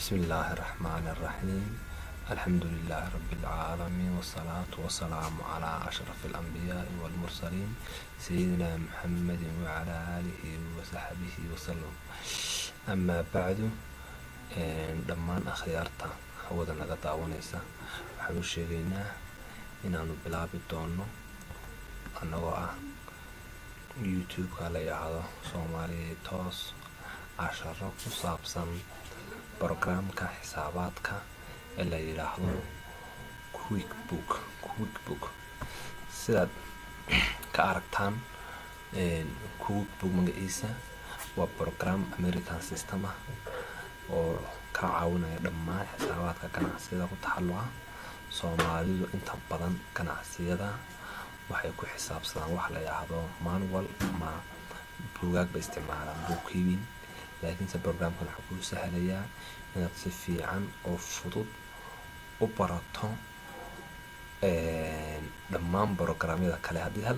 بسم الله الرحمن الرحيم. الحمد لله رب العالمين، والصلاة والسلام على أشرف الأنبياء والمرسلين سيدنا محمد وعلى آله وصحبه وسلم. أما بعد، dhammaan akhyaarta hawada naga daawanaysa waxaan u sheegaynaa inaanu bilaabi doono annagoo ah youtube-ka la yidhaahdo Soomaaliya Toos casharo ku saabsan programka xisaabaadka ee la yidhaahdo QuickBook. sidaad ka aragtaan, QuickBook magaciisa waa program American system ah oo ka caawinaya dhammaan xisaabaadka ganacsiyada ku taxalluqa. Soomaalidu inta badan ganacsiyada waxay ku xisaabsadaan wax la yidhaahdo manual ama buugaag bay isticmaalaan bookkeeping, laakiinse programkan wuxuu kuu sahlayaa inaad si fiican oo fudud u barato dhammaan programyada kale. hadaad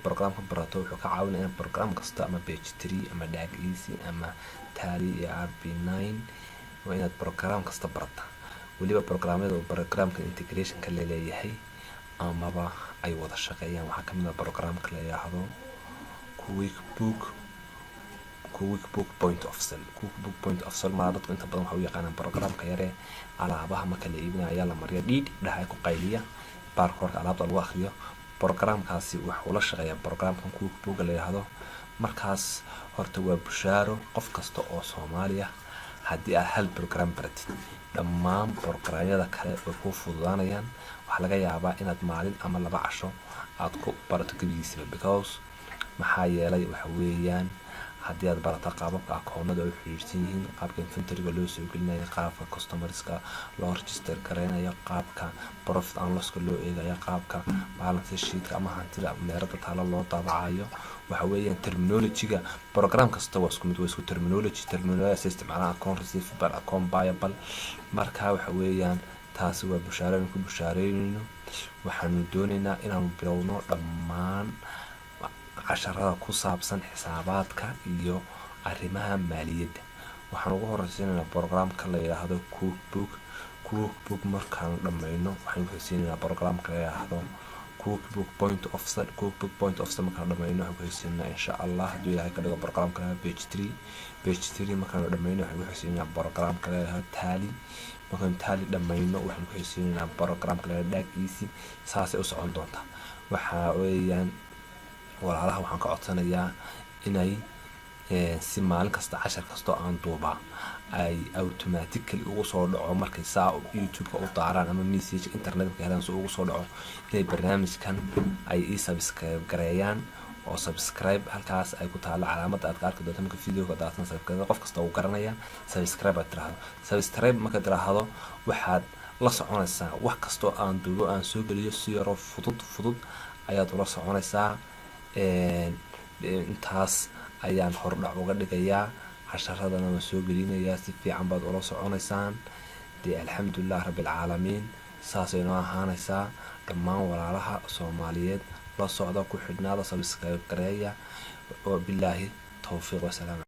programka barato wuxuu ka caawinaya in program kasta ama page 3 ama DAG Easy ama Tally iyo RP9 waa inaad program kasta barata. weliba programyada programka integrationka la leeyahay amaba ay wada shaqeeyaan waxaa kamid ah programka la yidhaahdo QuickBook Point of Sale. dadku inta badan waxay u yaqaanaan programka yare alaabaha marka la iibinayo ayaa la mariya dhiidh dhahay ku qayliya barkoorka alaabta lagu akhriyo. programkaasi wuxuu la shaqeeyaa programkan QuickBook la yidhaahdo. markaas horta waa bushaaro qof kasta oo Soomaaliya haddii aad hal program baratid dhammaan programyada kale way kuu fududaanayaan. waxaa laga yaabaa inaad maalin ama 2 casho aad ku barato gebigiisaba, because maxaa yeelay waxa weeyaan haddii aad barato qaababka akoonada ay xiriirsan yihiin, qaabka inventory-ga loo soo gelinayo, qaabka customerska loo register gareynayo, qaabka profit and loss-ka loo eegayo, qaabka balance sheet-ka ama hantida meerada taalo loo daabacayo, waxa weeyaan terminology-ga program kasta waa isku mid, waa isku terminology isticmaalaan account receivable, account payable. marka waxa weeyaan taasi waa bushaarooyin ku bushaaraynayno. waxaanu doonaynaa inaanu bilowno dhammaan casharada ku saabsan xisaabaadka iyo arrimaha maaliyadda. waxaan ugu horeysiinaynaa programka la yidhaahdo QuickBook. markaanu dhammayno waxaan ku programka la yidhaahdo QuickBook Point of Sale. markaanu dhammayno waxaan ku xigsiinaa insha Allah hadduu ilaahay ka dhigo programka la yidhaahdo page 3. markaanu dhammayno waxaan ku xigsiinaa programka la yidhaahdo Tally. markaanu Tally dhammayno waxaan ku xigsiinaa programka la yidhaahdo DAG Easy. saasay u socon doontaa. waxaa weeyaan walaalaha waxaan ka codsanayaa inay si maalin kasta cashar kastoo aan duubaa ay automatically ugu soo dhaco markay saa youtube-ka u daaraan ama message internet-ka helaan soo ugu soo dhaco inay barnaamijkan ay subscribe gareeyaan oo subscribe halkaas ay ku taalo calaamadda aad ka arki doonto marka video-ga daatan subscribe qof kasta uu garanaya subscribe aad tiraahdo. subscribe marka tiraahdo waxaad la soconaysaa wax kastoo aan duubo aan soo geliyo si yaro fudud ayaad ula soconaysaa. intaas ayaan hordhac uga dhigayaa. casharadana waan soo gelinayaa, si fiican baad ula soconaysaan. alxamdulilah rabbilcaalamiin. saasay noo ahaanaysaa. dhammaan walaalaha Soomaaliyeed la socda ku xidhnaada subscribe gareeya. oo bilaahi tawfiiq wasalaam.